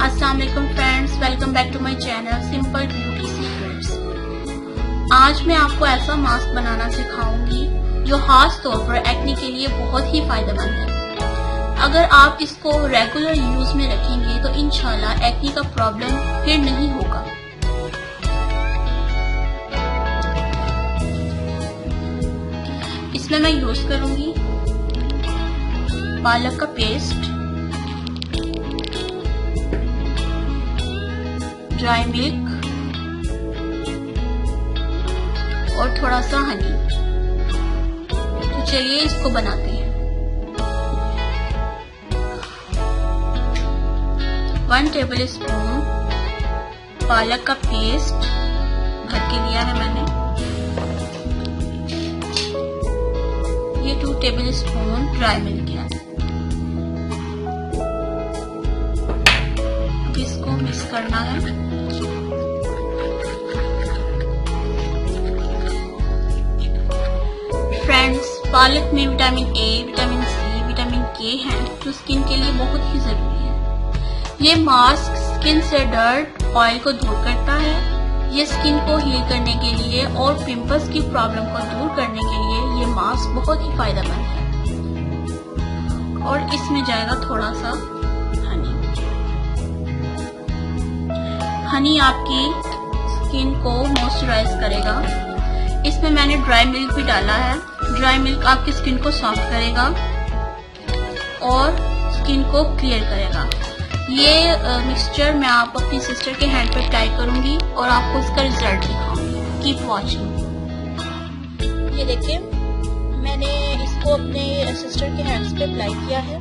अस्सलाम वालेकुम friends, welcome back to my channel simple beauty secrets. आज मैं आपको ऐसा मास्क बनाना सिखाऊंगी जो खास तौर पर एक्ने के लिए बहुत ही फायदेमंद है। अगर आप इसको रेगुलर यूज में रखेंगे तो इंशाल्लाह एक्ने का प्रॉब्लम फिर नहीं होगा। इसमें मैं यूज करूंगी पालक का पेस्ट, ड्राई मिल्क और थोड़ा सा हनी। तो चलिए इसको बनाते हैं। 1 टेबल स्पून पालक का पेस्ट भर के लिया है मैंने। ये 2 टेबल स्पून ड्राई मिल्क है। अब इसको मिक्स करना है। फ्रेंड्स, पालक में vitamin A, vitamin C, vitamin K हैं जो स्किन के लिए बहुत ही जरूरी है। ये मास्क स्किन से डर्ट, ऑयल को दूर करता है। ये स्किन को हील करने के लिए और पिंपल्स की प्रॉब्लम को दूर करने के लिए ये मास्क बहुत ही फायदेमंद है। और इसमें जाएगा थोड़ा सा हनी। हनी आपकी स्किन को मॉइस्चराइज करेगा। इसमें मैंने ड्राई मिल्क भी डाला है। ड्राई मिल्क आपकी स्किन को सॉफ्ट करेगा और स्किन को क्लियर करेगा। ये मिक्सचर मैं आप अपनी सिस्टर के हैंड पे अप्लाई करूंगी और आपको इसका रिजल्ट दिखाऊंगी। Keep watching. ये देखिए, मैंने इसको अपने सिस्टर के हैंड्स पे अप्लाई किया है।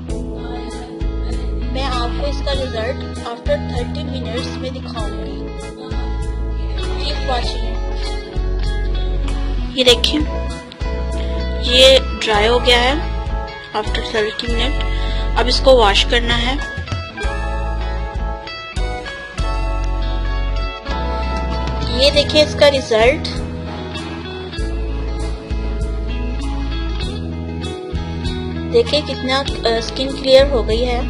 मैं आपको इसका रिजल्ट आफ्टर 30 मिनट्स में दिखाऊंगी। Keep watching. ये देखिए, ये ड्राई हो गया है आफ्टर 30 मिनट। अब इसको वॉश करना है। ये देखिए इसका रिजल्ट। देखिए कितना स्किन क्लियर हो गई है।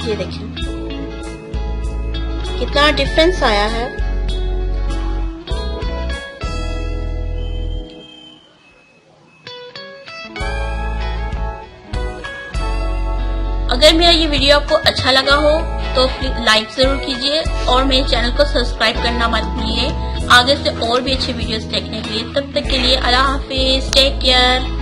ये देखिए कितना डिफरेंस आया है। अगर मेरा ये वीडियो आपको अच्छा लगा हो तो प्लीज लाइक जरूर कीजिए और मेरे चैनल को सब्सक्राइब करना मत भूलिए आगे से और भी अच्छे वीडियोस देखने के लिए। तब तक के लिए अल्लाह हाफिज, टेक केयर।